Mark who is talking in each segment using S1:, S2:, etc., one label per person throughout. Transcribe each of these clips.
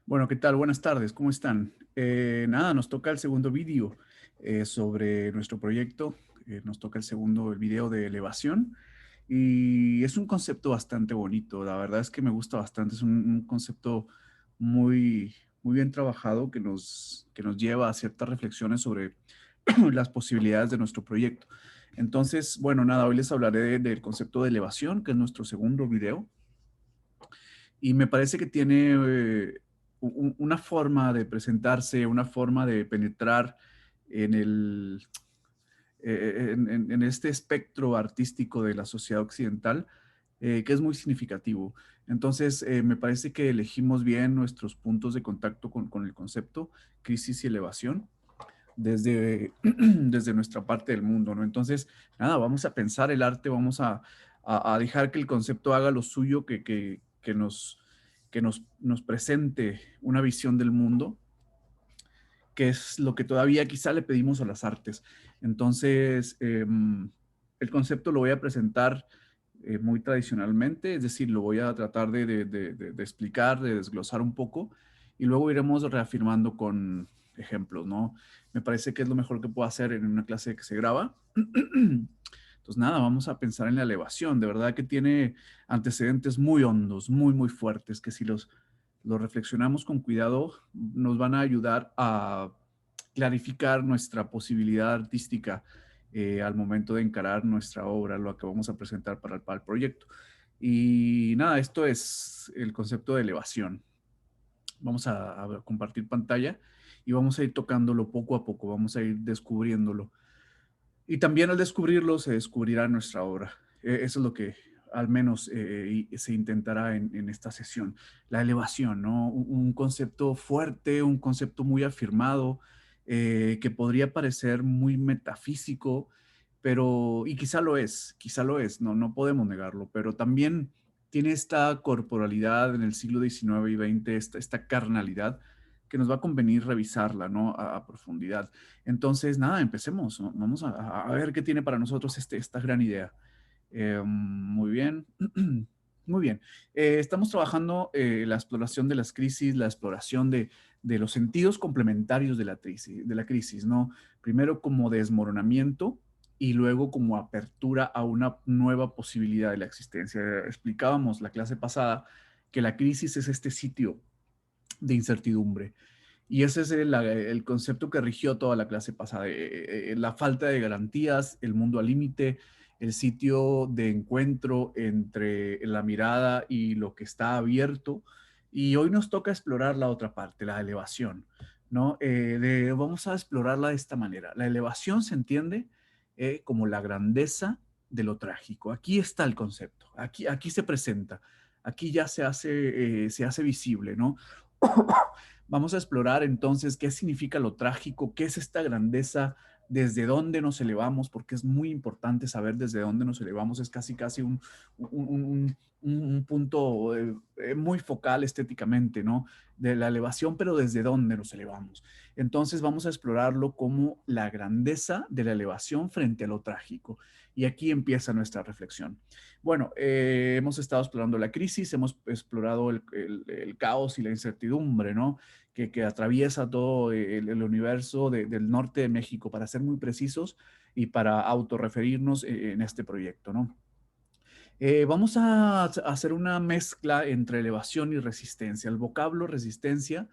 S1: Bueno, ¿qué tal? Buenas tardes, ¿cómo están? Nada, nos toca el segundo vídeo sobre nuestro proyecto. Nos toca el video de elevación y es un concepto bastante bonito. La verdad es que me gusta bastante. Es un concepto muy, muy bien trabajado que nos lleva a ciertas reflexiones sobre las posibilidades de nuestro proyecto. Entonces, bueno, nada, hoy les hablaré del concepto de elevación, que es nuestro segundo video. Y me parece que tiene una forma de presentarse, una forma de penetrar en en este espectro artístico de la sociedad occidental, que es muy significativo. Entonces, me parece que elegimos bien nuestros puntos de contacto con el concepto crisis y elevación desde, desde nuestra parte del mundo, ¿no? Entonces, nada, vamos a pensar el arte, vamos a dejar que el concepto haga lo suyo, que nos presente una visión del mundo, que es lo que todavía quizá le pedimos a las artes. Entonces, el concepto lo voy a presentar muy tradicionalmente, es decir, lo voy a tratar de explicar, de desglosar un poco, y luego iremos reafirmando con ejemplos, ¿no? Me parece que es lo mejor que puedo hacer en una clase que se graba. Entonces, nada, vamos a pensar en la elevación. De verdad que tiene antecedentes muy hondos, muy, muy fuertes, que si los reflexionamos con cuidado, nos van a ayudar a clarificar nuestra posibilidad artística al momento de encarar nuestra obra, lo que vamos a presentar para el proyecto. Y nada, esto es el concepto de elevación. Vamos a compartir pantalla y vamos a ir tocándolo poco a poco, vamos a ir descubriéndolo. Y también al descubrirlo se descubrirá nuestra obra. Eso es lo que al menos se intentará en esta sesión. La elevación, ¿no? Un concepto fuerte, un concepto muy afirmado, que podría parecer muy metafísico, pero, y quizá lo es, no, no podemos negarlo, pero también tiene esta corporalidad en el siglo XIX y XX, esta carnalidad, que nos va a convenir revisarla, ¿no? A profundidad. Entonces, nada, empecemos, ¿no? Vamos a ver qué tiene para nosotros esta gran idea. Muy bien. Muy bien. Estamos trabajando la exploración de las crisis, la exploración de los sentidos complementarios de la crisis, ¿no? Primero como desmoronamiento y luego como apertura a una nueva posibilidad de la existencia. Explicábamos la clase pasada que la crisis es este sitio de incertidumbre. Y ese es el concepto que rigió toda la clase pasada. La falta de garantías, el mundo al límite, el sitio de encuentro entre la mirada y lo que está abierto. Y hoy nos toca explorar la otra parte, la elevación, ¿no? Vamos a explorarla de esta manera. La elevación se entiende como la grandeza de lo trágico. Aquí está el concepto, aquí se presenta, aquí ya se hace visible, ¿no? Vamos a explorar entonces qué significa lo trágico, qué es esta grandeza, desde dónde nos elevamos, porque es muy importante saber desde dónde nos elevamos. Es casi un punto muy focal estéticamente, ¿no? De la elevación, pero desde dónde nos elevamos. Entonces vamos a explorarlo como la grandeza de la elevación frente a lo trágico. Y aquí empieza nuestra reflexión. Bueno, hemos estado explorando la crisis, hemos explorado el caos y la incertidumbre, ¿no? Que atraviesa todo el universo del norte de México, para ser muy precisos y para autorreferirnos en este proyecto, ¿no? Vamos a hacer una mezcla entre elevación y resistencia. El vocablo resistencia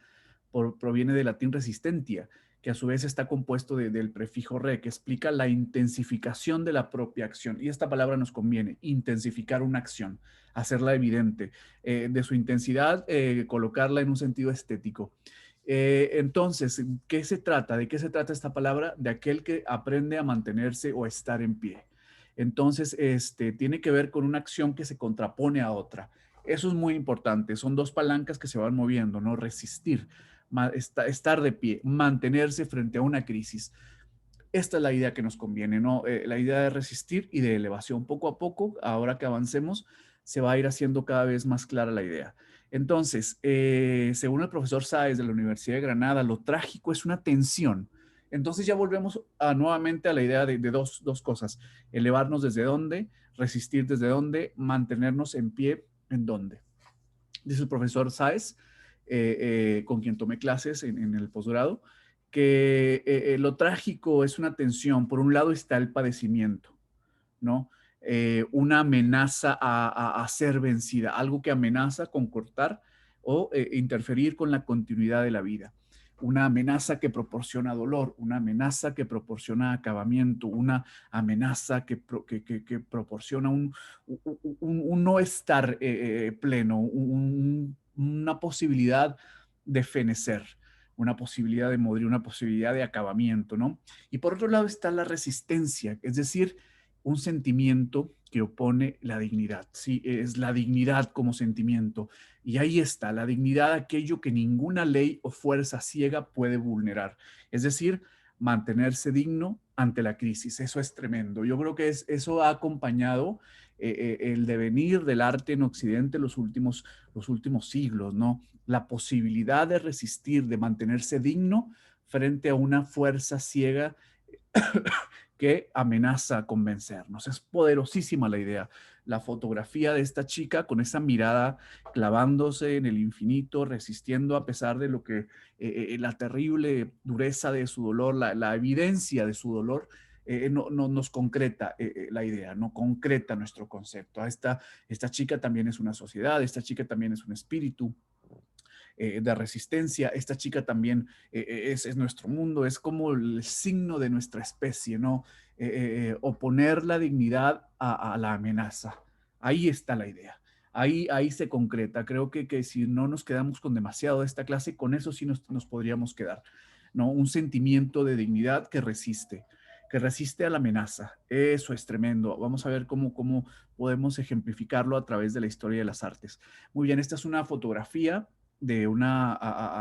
S1: proviene del latín resistentia, que a su vez está compuesto del prefijo re, que explica la intensificación de la propia acción. Y esta palabra nos conviene, intensificar una acción, hacerla evidente, de su intensidad, colocarla en un sentido estético. Entonces, ¿qué se trata? ¿De qué se trata esta palabra? De aquel que aprende a mantenerse o a estar en pie. Entonces, tiene que ver con una acción que se contrapone a otra. Eso es muy importante. Son dos palancas que se van moviendo, ¿no? Resistir, estar de pie, mantenerse frente a una crisis. Esta es la idea que nos conviene, ¿no? La idea de resistir y de elevación. Poco a poco, ahora que avancemos, se va a ir haciendo cada vez más clara la idea. Entonces, según el profesor Sáez de la Universidad de Granada, lo trágico es una tensión. Entonces ya volvemos nuevamente a la idea de dos cosas. Elevarnos desde dónde, resistir desde dónde, mantenernos en pie en dónde. Dice el profesor Sáez, con quien tomé clases en el posgrado, que lo trágico es una tensión. Por un lado está el padecimiento, ¿no? Una amenaza a ser vencida, algo que amenaza con cortar o interferir con la continuidad de la vida. Una amenaza que proporciona dolor, una amenaza que proporciona acabamiento, una amenaza que proporciona un no estar pleno, una posibilidad de fenecer, una posibilidad de morir, una posibilidad de acabamiento, ¿no? Y por otro lado está la resistencia, es decir, un sentimiento que opone la dignidad. Sí, es la dignidad como sentimiento. Y ahí está, la dignidad, aquello que ninguna ley o fuerza ciega puede vulnerar. Es decir, mantenerse digno ante la crisis. Eso es tremendo. Yo creo que eso ha acompañado el devenir del arte en Occidente los últimos siglos, ¿no? La posibilidad de resistir, de mantenerse digno frente a una fuerza ciega que amenaza con vencernos. Es poderosísima la idea. La fotografía de esta chica con esa mirada clavándose en el infinito, resistiendo a pesar de lo que la terrible dureza de su dolor, la evidencia de su dolor, no, nos concreta la idea, no concreta nuestro concepto. Esta chica también es una sociedad, esta chica también es un espíritu de resistencia. Esta chica también es nuestro mundo, es como el signo de nuestra especie, ¿no? Oponer la dignidad a la amenaza. Ahí está la idea. Ahí se concreta. Creo que si no nos quedamos con demasiado de esta clase, con eso sí nos podríamos quedar, ¿no? Un sentimiento de dignidad que resiste a la amenaza. Eso es tremendo. Vamos a ver cómo podemos ejemplificarlo a través de la historia de las artes. Muy bien, esta es una fotografía de una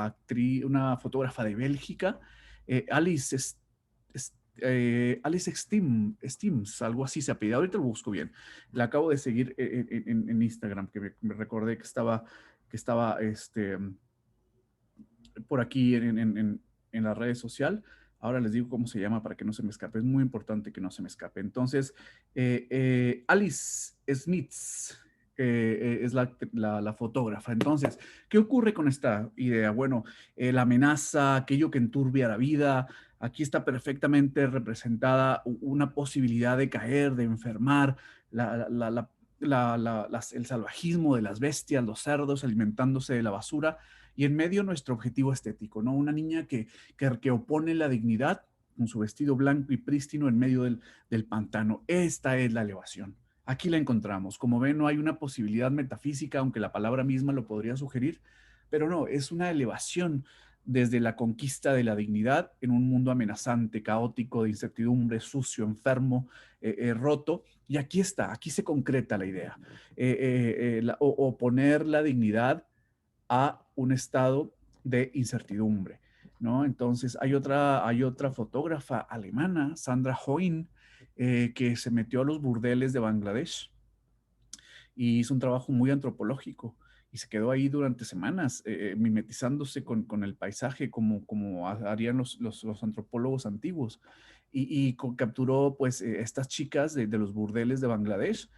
S1: actriz, una fotógrafa de Bélgica, Alice Steams, algo así se apellida. Ahorita lo busco bien. La acabo de seguir en Instagram, que me recordé que estaba por aquí en la red social. Ahora les digo cómo se llama para que no se me escape. Es muy importante que no se me escape. Entonces, Alice Smith es la fotógrafa. Entonces, ¿qué ocurre con esta idea? Bueno, la amenaza, aquello que enturbia la vida. Aquí está perfectamente representada una posibilidad de caer, de enfermar, el salvajismo de las bestias, los cerdos alimentándose de la basura y en medio nuestro objetivo estético, ¿no? Una niña que opone la dignidad con su vestido blanco y prístino en medio del pantano. Esta es la elevación. Aquí la encontramos. Como ven, no hay una posibilidad metafísica, aunque la palabra misma lo podría sugerir, pero no, es una elevación desde la conquista de la dignidad en un mundo amenazante, caótico, de incertidumbre, sucio, enfermo, roto. Y aquí está, aquí se concreta la idea. Oponer la dignidad a un estado de incertidumbre, ¿no? Entonces hay otra fotógrafa alemana, Sandra Hoyn, que se metió a los burdeles de Bangladesh y hizo un trabajo muy antropológico y se quedó ahí durante semanas, mimetizándose con el paisaje como harían los antropólogos antiguos. Y capturó pues estas chicas de los burdeles de Bangladesh,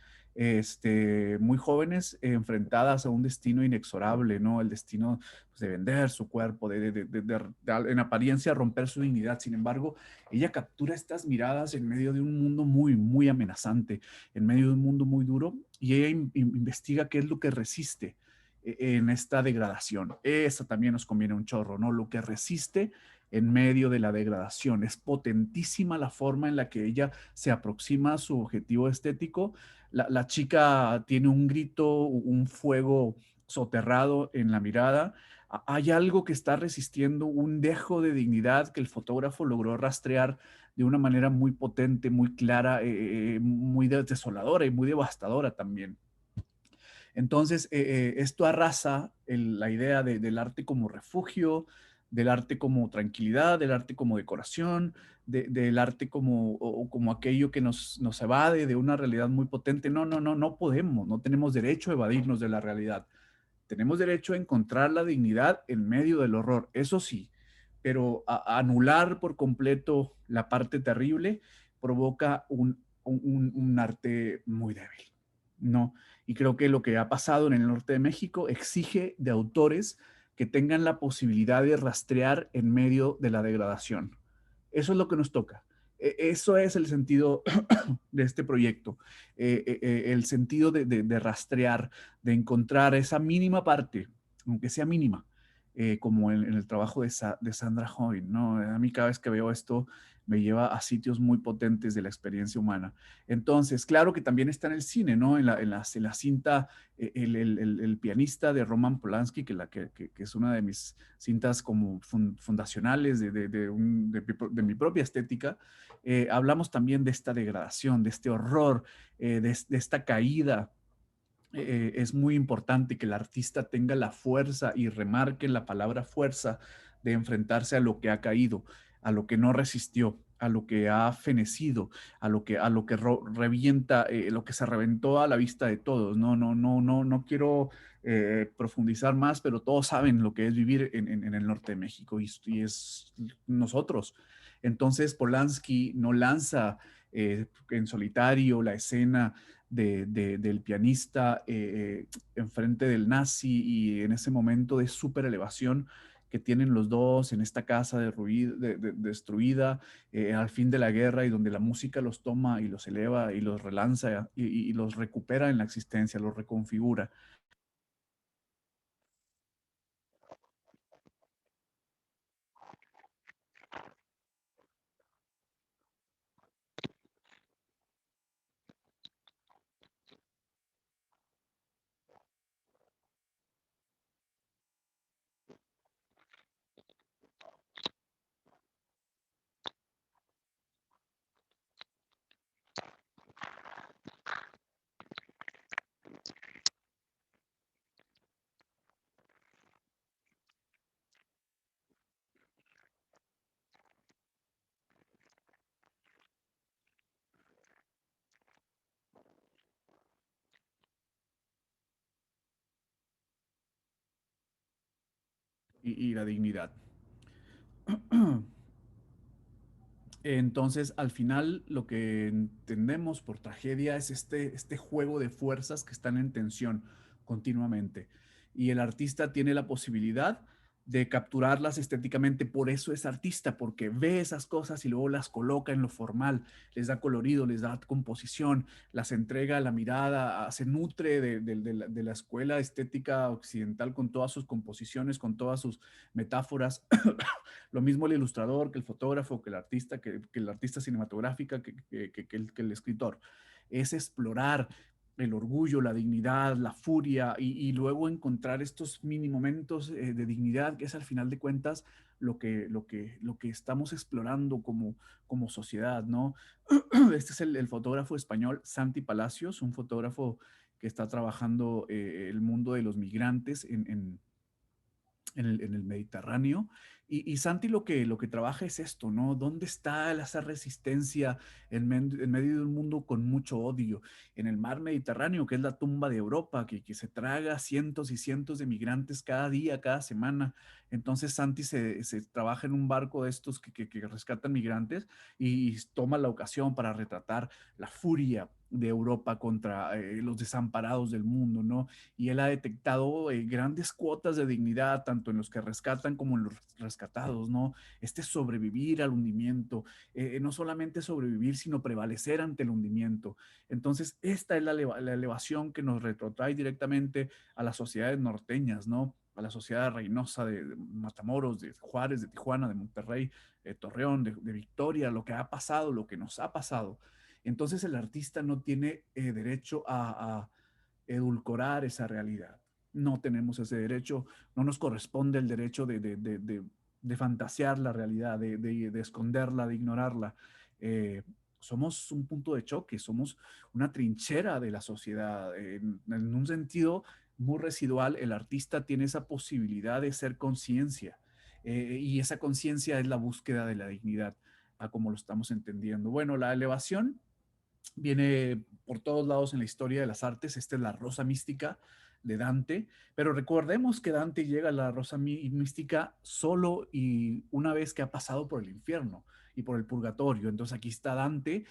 S1: muy jóvenes, enfrentadas a un destino inexorable, ¿no? El destino pues, de vender su cuerpo, en apariencia romper su dignidad. Sin embargo, ella captura estas miradas en medio de un mundo muy, muy amenazante, en medio de un mundo muy duro, y ella investiga qué es lo que resiste en esta degradación. Eso también nos conviene un chorro, ¿no? Lo que resiste en medio de la degradación. Es potentísima la forma en la que ella se aproxima a su objetivo estético. La chica tiene un grito, un fuego soterrado en la mirada. Hay algo que está resistiendo, un dejo de dignidad que el fotógrafo logró rastrear de una manera muy potente, muy clara, muy desoladora y muy devastadora también. Entonces, esto arrasa la idea del arte como refugio, del arte como tranquilidad, del arte como decoración, del arte como aquello que nos evade de una realidad muy potente. No, no, no, no podemos, no tenemos derecho a evadirnos de la realidad. Tenemos derecho a encontrar la dignidad en medio del horror, eso sí, pero anular por completo la parte terrible provoca un arte muy débil, ¿no? Y creo que lo que ha pasado en el norte de México exige de autores que tengan la posibilidad de rastrear en medio de la degradación. Eso es lo que nos toca. Eso es el sentido de este proyecto, el sentido de rastrear, de encontrar esa mínima parte, aunque sea mínima, como en el trabajo de Sandra Hoyt, ¿no? A mí cada vez que veo esto me lleva a sitios muy potentes de la experiencia humana. Entonces, claro que también está en el cine, ¿no? En la cinta, el pianista de Roman Polanski, que es una de mis cintas como fundacionales de mi propia estética, hablamos también de esta degradación, de este horror, de esta caída. Es muy importante que el artista tenga la fuerza y remarque la palabra fuerza de enfrentarse a lo que ha caído, a lo que no resistió, a lo que ha fenecido, a lo que revienta, lo que se reventó a la vista de todos. No quiero profundizar más, pero todos saben lo que es vivir en el norte de México y es nosotros. Entonces Polanski no lanza en solitario la escena del pianista enfrente del nazi y en ese momento de super elevación que tienen los dos en esta casa destruida al fin de la guerra y donde la música los toma y los eleva y los relanza y los recupera en la existencia, los reconfigura. Y la dignidad. Entonces, al final, lo que entendemos por tragedia es este juego de fuerzas que están en tensión continuamente. Y el artista tiene la posibilidad de capturarlas estéticamente, por eso es artista, porque ve esas cosas y luego las coloca en lo formal, les da colorido, les da composición, las entrega a la mirada, se nutre de la escuela estética occidental con todas sus composiciones, con todas sus metáforas. Lo mismo el ilustrador, que el fotógrafo, que el artista cinematográfica, que el escritor. Es explorar el orgullo, la dignidad, la furia y luego encontrar estos mini momentos de dignidad, que es al final de cuentas lo que estamos explorando como sociedad, ¿no? Este es el fotógrafo español Santi Palacios, un fotógrafo que está trabajando el mundo de los migrantes en el Mediterráneo. Y Santi lo que trabaja es esto, ¿no? ¿Dónde está esa resistencia en medio de un mundo con mucho odio? En el mar Mediterráneo, que es la tumba de Europa, que se traga cientos y cientos de migrantes cada día, cada semana. Entonces Santi se trabaja en un barco de estos que rescatan migrantes y toma la ocasión para retratar la furia de Europa contra los desamparados del mundo, ¿no? Y él ha detectado grandes cuotas de dignidad, tanto en los que rescatan como en los rescatados, ¿no? Este sobrevivir al hundimiento, no solamente sobrevivir, sino prevalecer ante el hundimiento. Entonces, esta es la elevación que nos retrotrae directamente a las sociedades norteñas, ¿no? A la sociedad Reynosa de Matamoros, de Juárez, de Tijuana, de Monterrey, de Torreón, de Victoria, lo que ha pasado, lo que nos ha pasado. Entonces el artista no tiene derecho a edulcorar esa realidad. No tenemos ese derecho, no nos corresponde el derecho de fantasear la realidad, de esconderla, de ignorarla. Somos un punto de choque, somos una trinchera de la sociedad. En un sentido muy residual, el artista tiene esa posibilidad de ser conciencia. Y esa conciencia es la búsqueda de la dignidad, a como lo estamos entendiendo. Bueno, la elevación Viene por todos lados en la historia de las artes. Esta es la Rosa Mística de Dante, pero recordemos que Dante llega a la Rosa Mística solo y una vez que ha pasado por el infierno y por el purgatorio. Entonces aquí está Dante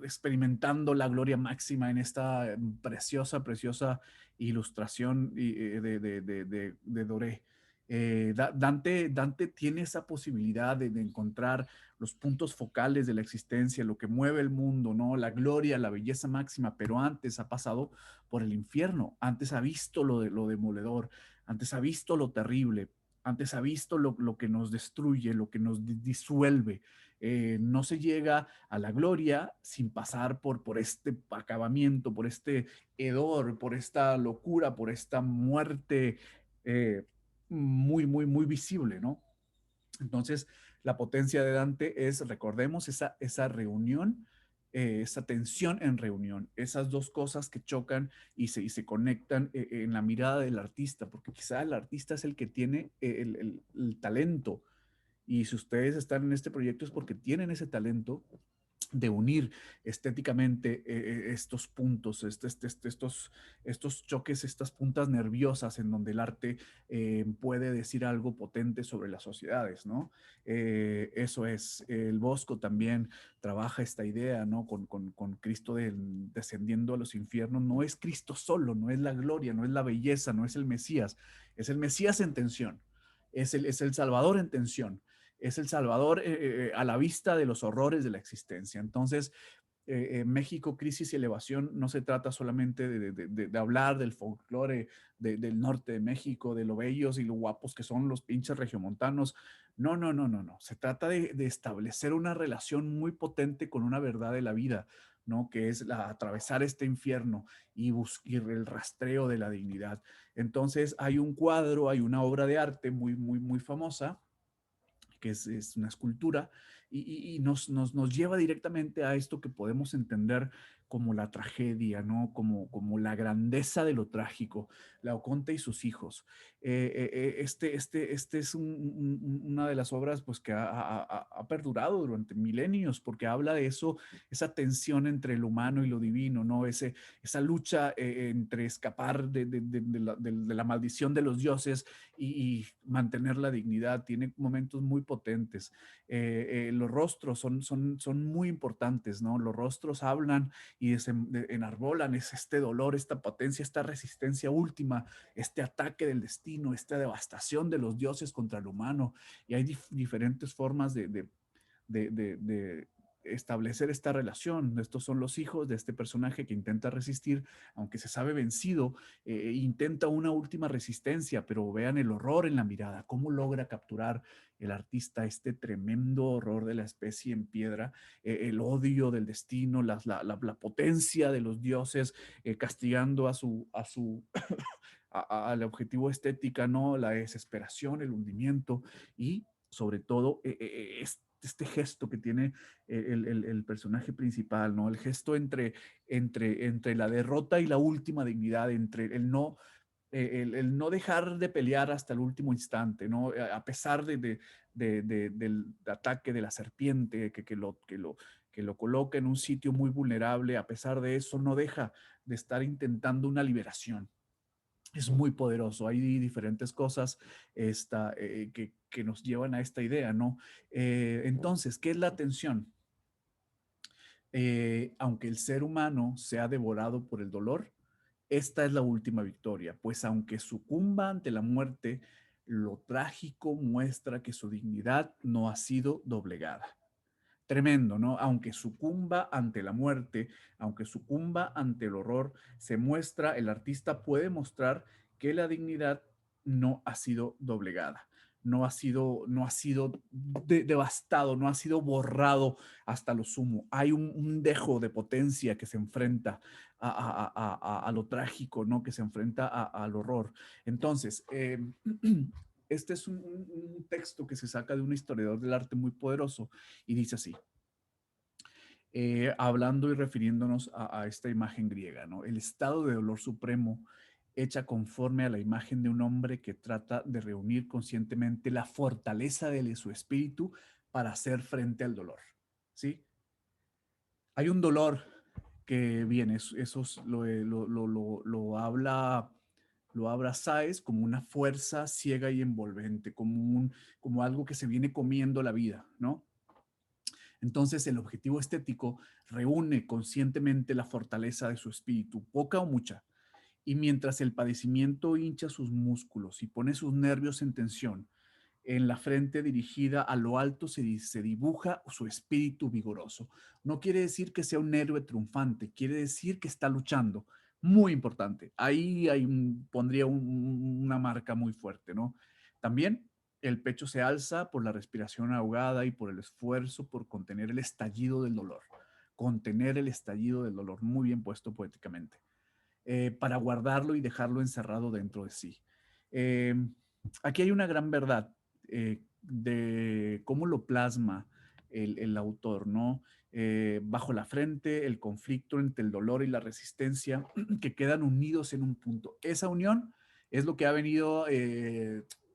S1: experimentando la gloria máxima en esta preciosa, preciosa ilustración de Doré. Dante tiene esa posibilidad de encontrar los puntos focales de la existencia, lo que mueve el mundo, ¿no? La gloria, la belleza máxima, pero antes ha pasado por el infierno, antes ha visto lo demoledor, antes ha visto lo terrible, antes ha visto lo que nos destruye, lo que nos disuelve. No se llega a la gloria sin pasar por este acabamiento, por este hedor, por esta locura, por esta muerte muy, muy, muy visible, ¿no? Entonces, la potencia de Dante es, recordemos, esa reunión, esa tensión en reunión, esas dos cosas que chocan y se conectan en la mirada del artista, porque quizá el artista es el que tiene el talento. Y si ustedes están en este proyecto es porque tienen ese talento de unir estéticamente estos puntos, estos choques, estas puntas nerviosas en donde el arte puede decir algo potente sobre las sociedades, ¿no? Eso es, el Bosco también trabaja esta idea, ¿no? Con Cristo descendiendo a los infiernos, no es Cristo solo, no es la gloria, no es la belleza, no es el Mesías en tensión, es el Salvador en tensión, es el Salvador a la vista de los horrores de la existencia. Entonces, México, crisis y elevación no se trata solamente de hablar del folclore del norte de México, de lo bellos y lo guapos que son los pinches regiomontanos. No, no, no, no, no. Se trata de establecer una relación muy potente con una verdad de la vida, ¿no? Que es atravesar este infierno y el rastreo de la dignidad. Entonces, hay un cuadro, hay una obra de arte muy, muy, muy famosa que es una escultura, y nos lleva directamente a esto que podemos entender como la tragedia, ¿no? Como la grandeza de lo trágico, Laoconte y sus hijos. Este es una de las obras pues, que ha perdurado durante milenios, porque habla de eso, esa tensión entre el humano y lo divino, ¿no? Esa lucha entre escapar de la maldición de los dioses y mantener la dignidad. Tiene momentos muy potentes. Los rostros son muy importantes, ¿no? Los rostros hablan y enarbolan este dolor, esta potencia, esta resistencia última, este ataque del destino, esta devastación de los dioses contra el humano. Y hay diferentes formas de establecer esta relación. Estos son los hijos de este personaje que intenta resistir, aunque se sabe vencido, intenta una última resistencia, pero vean el horror en la mirada, cómo logra capturar el artista este tremendo horror de la especie en piedra, el odio del destino, la potencia de los dioses castigando al objetivo estética, ¿no? La desesperación, el hundimiento y sobre todo este gesto que tiene el personaje principal, ¿no? El gesto entre la derrota y la última dignidad, entre el no dejar de pelear hasta el último instante, ¿no? A pesar del ataque de la serpiente que lo coloca en un sitio muy vulnerable, a pesar de eso no deja de estar intentando una liberación. Es muy poderoso. Hay diferentes cosas que nos llevan a esta idea, ¿no? Entonces, ¿qué es la atención? Aunque el ser humano sea devorado por el dolor, esta es la última victoria, pues aunque sucumba ante la muerte, lo trágico muestra que su dignidad no ha sido doblegada. Tremendo, ¿no? Aunque sucumba ante la muerte, aunque sucumba ante el horror, se muestra, el artista puede mostrar que la dignidad no ha sido doblegada, no ha sido devastado, no ha sido borrado hasta lo sumo. Hay un dejo de potencia que se enfrenta a lo trágico, ¿no? Que se enfrenta al horror. Entonces, este es un texto que se saca de un historiador del arte muy poderoso y dice así, hablando y refiriéndonos a esta imagen griega, ¿no? El estado de dolor supremo hecha conforme a la imagen de un hombre que trata de reunir conscientemente la fortaleza de su espíritu para hacer frente al dolor, ¿sí? Hay un dolor que viene, lo habla Sáez como una fuerza ciega y envolvente, como algo que se viene comiendo la vida, ¿no? Entonces, el objetivo estético reúne conscientemente la fortaleza de su espíritu, poca o mucha, y mientras el padecimiento hincha sus músculos y pone sus nervios en tensión, en la frente dirigida a lo alto se dibuja su espíritu vigoroso. No quiere decir que sea un héroe triunfante, quiere decir que está luchando. Muy importante. Ahí pondría una marca muy fuerte, ¿no? También el pecho se alza por la respiración ahogada y por el esfuerzo por contener el estallido del dolor. Contener el estallido del dolor, muy bien puesto poéticamente, para guardarlo y dejarlo encerrado dentro de sí. Eh, Aquí hay una gran verdad de cómo lo plasma el autor, ¿no? Bajo la frente, el conflicto entre el dolor y la resistencia que quedan unidos en un punto. Esa unión es lo que ha venido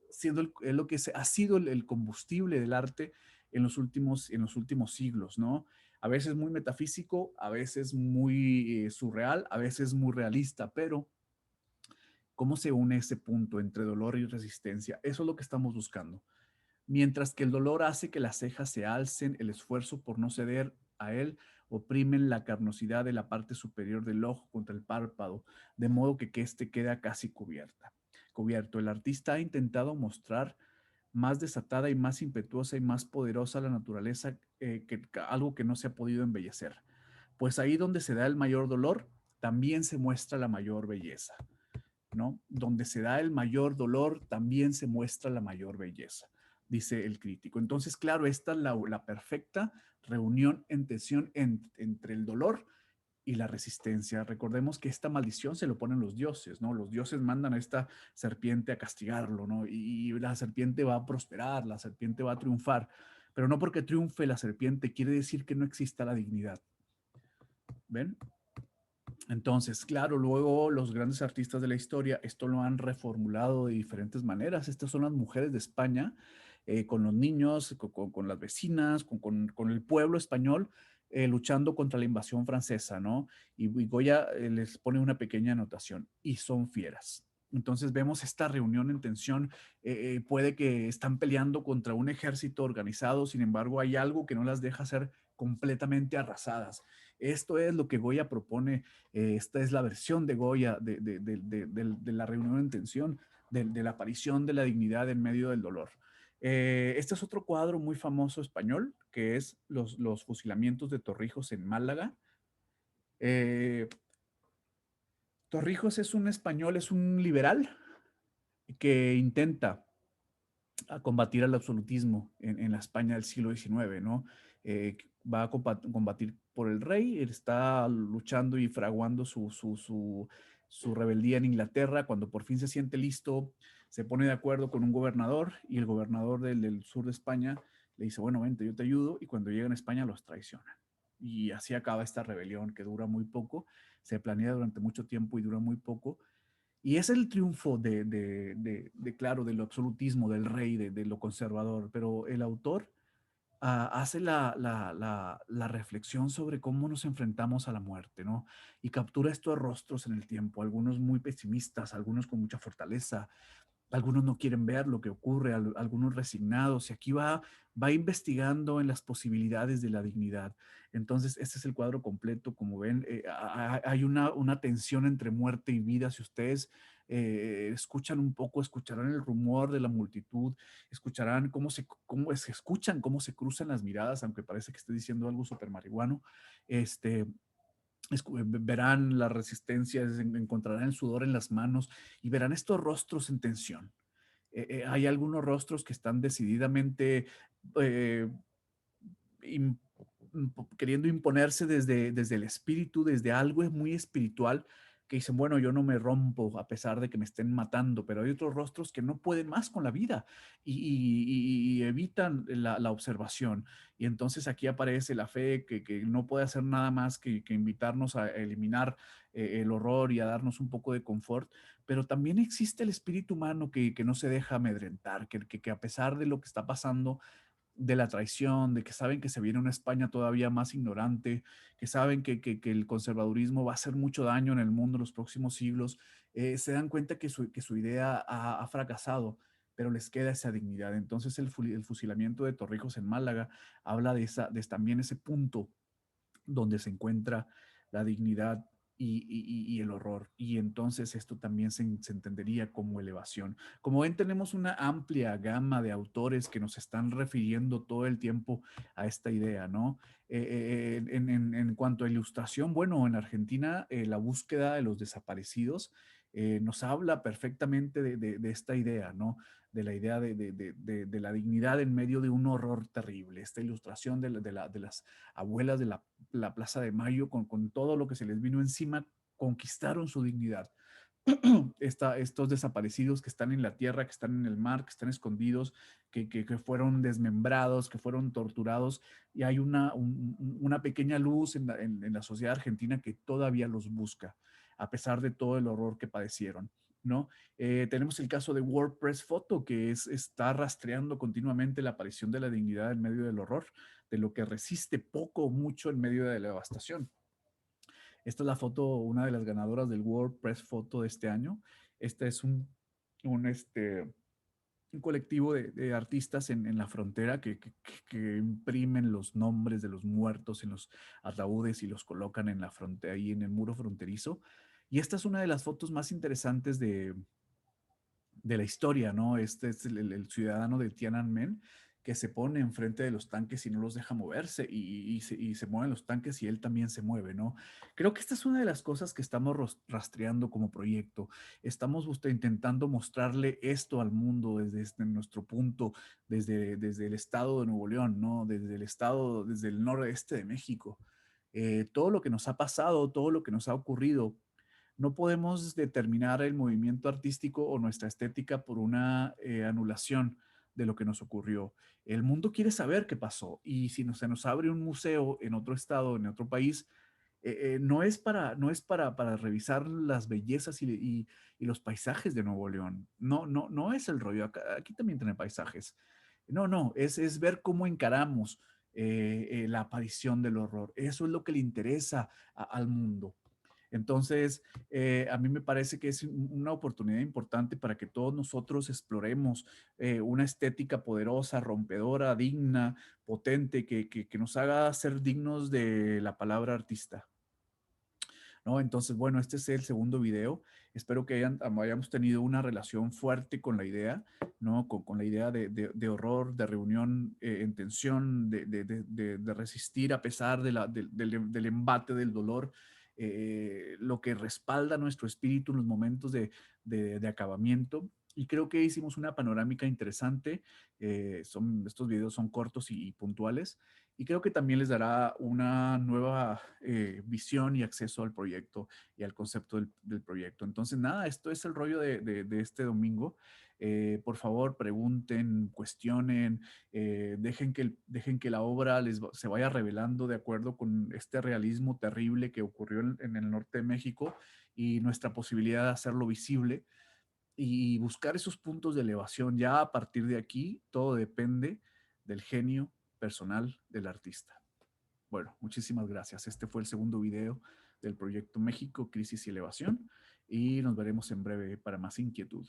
S1: siendo es lo que ha sido el combustible del arte en los últimos siglos, ¿no? A veces muy metafísico, a veces muy surreal, a veces muy realista, pero ¿cómo se une ese punto entre dolor y resistencia? Eso es lo que estamos buscando. Mientras que el dolor hace que las cejas se alcen, el esfuerzo por no ceder a él oprimen la carnosidad de la parte superior del ojo contra el párpado, de modo que éste queda casi cubierto. El artista ha intentado mostrar más desatada y más impetuosa y más poderosa la naturaleza, que algo que no se ha podido embellecer. Pues ahí donde se da el mayor dolor, también se muestra la mayor belleza, ¿no? Donde se da el mayor dolor, también se muestra la mayor belleza, dice el crítico. Entonces, claro, esta es la perfecta reunión en tensión entre el dolor y la resistencia. Recordemos que esta maldición se lo ponen los dioses, ¿no? Los dioses mandan a esta serpiente a castigarlo, ¿no? Y la serpiente va a prosperar, la serpiente va a triunfar, pero no porque triunfe la serpiente quiere decir que no exista la dignidad. ¿Ven? Entonces, claro, luego los grandes artistas de la historia esto lo han reformulado de diferentes maneras. Estas son las mujeres de España, con los niños, con las vecinas, con el pueblo español, luchando contra la invasión francesa, ¿no? Y Goya les pone una pequeña anotación, y son fieras. Entonces vemos esta reunión en tensión, puede que están peleando contra un ejército organizado, sin embargo hay algo que no las deja ser completamente arrasadas. Esto es lo que Goya propone. Esta es la versión de Goya de la reunión en tensión, de la aparición de la dignidad en medio del dolor. Este es otro cuadro muy famoso español, que es los fusilamientos de Torrijos en Málaga. Eh, Torrijos es un español, es un liberal que intenta a combatir al absolutismo en la España del siglo XIX, ¿no? Va a combatir por el rey, él está luchando y fraguando su rebeldía en Inglaterra. Cuando por fin se siente listo, se pone de acuerdo con un gobernador, y el gobernador del sur de España le dice, bueno, vente, yo te ayudo, y cuando llegan a España los traicionan. Y así acaba esta rebelión que dura muy poco, se planea durante mucho tiempo y dura muy poco, y es el triunfo claro, del absolutismo, del rey, de lo conservador, pero el autor hace la reflexión sobre cómo nos enfrentamos a la muerte, ¿no? Y captura estos rostros en el tiempo, algunos muy pesimistas, algunos con mucha fortaleza, algunos no quieren ver lo que ocurre, algunos resignados, y aquí va investigando en las posibilidades de la dignidad. Entonces, este es el cuadro completo, como ven, hay una tensión entre muerte y vida. Si ustedes escuchan un poco, escucharán el rumor de la multitud, escucharán cómo se escuchan, cómo se cruzan las miradas, aunque parece que esté diciendo algo súper marihuano. Este, verán las resistencias, encontrarán el sudor en las manos y verán estos rostros en tensión. Hay algunos rostros que están decididamente eh, im- queriendo imponerse desde el espíritu, desde algo muy espiritual, que dicen, bueno, yo no me rompo a pesar de que me estén matando, pero hay otros rostros que no pueden más con la vida y evitan la observación. Y entonces aquí aparece la fe que no puede hacer nada más que invitarnos a eliminar el horror y a darnos un poco de confort, pero también existe el espíritu humano que no se deja amedrentar, que a pesar de lo que está pasando, de la traición, de que saben que se viene una España todavía más ignorante, que saben que el conservadurismo va a hacer mucho daño en el mundo en los próximos siglos, se dan cuenta que su idea ha fracasado, pero les queda esa dignidad. Entonces el fusilamiento de Torrijos en Málaga habla de también ese punto donde se encuentra la dignidad y el horror. Y entonces esto también se entendería como elevación. Como ven, tenemos una amplia gama de autores que nos están refiriendo todo el tiempo a esta idea, ¿no? En cuanto a ilustración, bueno, en Argentina la búsqueda de los desaparecidos nos habla perfectamente de esta idea, ¿no? De la idea de la dignidad en medio de un horror terrible. Esta ilustración de las abuelas de la Plaza de Mayo con todo lo que se les vino encima, conquistaron su dignidad. Estos desaparecidos que están en la tierra, que están en el mar, que están escondidos, que fueron desmembrados, que fueron torturados, y hay una pequeña luz en la sociedad argentina que todavía los busca, a pesar de todo el horror que padecieron. ¿No? Tenemos el caso de WordPress Photo, que está rastreando continuamente la aparición de la dignidad en medio del horror, de lo que resiste poco o mucho en medio de la devastación. Esta es la foto, una de las ganadoras del WordPress Photo de este año. Este es un colectivo de artistas en la frontera que imprimen los nombres de los muertos en los ataúdes y los colocan en la frontera, ahí en el muro fronterizo. Y esta es una de las fotos más interesantes de la historia, ¿no? Este es el ciudadano de Tiananmen que se pone enfrente de los tanques y no los deja moverse y se mueven los tanques y él también se mueve, ¿no? Creo que esta es una de las cosas que estamos rastreando como proyecto. Estamos intentando mostrarle esto al mundo desde nuestro punto, desde el estado de Nuevo León, ¿no? Desde el estado, desde el noroeste de México. Todo lo que nos ha pasado, todo lo que nos ha ocurrido, no podemos determinar el movimiento artístico o nuestra estética por una anulación de lo que nos ocurrió. El mundo quiere saber qué pasó y si se nos abre un museo en otro estado, en otro país, no es para revisar las bellezas y los paisajes de Nuevo León. No, no, no es el rollo. Aquí también tiene paisajes. No, no, es ver cómo encaramos la aparición del horror. Eso es lo que le interesa al mundo. Entonces, a mí me parece que es una oportunidad importante para que todos nosotros exploremos una estética poderosa, rompedora, digna, potente, que nos haga ser dignos de la palabra artista. ¿No? Entonces, bueno, este es el segundo video. Espero que hayamos tenido una relación fuerte con la idea, ¿no? Con la idea de horror, de reunión en tensión, de resistir a pesar del embate del dolor, lo que respalda nuestro espíritu en los momentos de acabamiento. Y creo que hicimos una panorámica interesante. Estos videos son cortos y puntuales. Y creo que también les dará una nueva visión y acceso al proyecto y al concepto del proyecto. Entonces, nada, esto es el rollo de este domingo. Por favor, pregunten, cuestionen, dejen que la obra se vaya revelando de acuerdo con este realismo terrible que ocurrió en el norte de México y nuestra posibilidad de hacerlo visible y buscar esos puntos de elevación. Ya a partir de aquí, todo depende del genio personal del artista. Bueno, muchísimas gracias. Este fue el segundo video del proyecto México, Crisis y Elevación, y nos veremos en breve para más inquietud.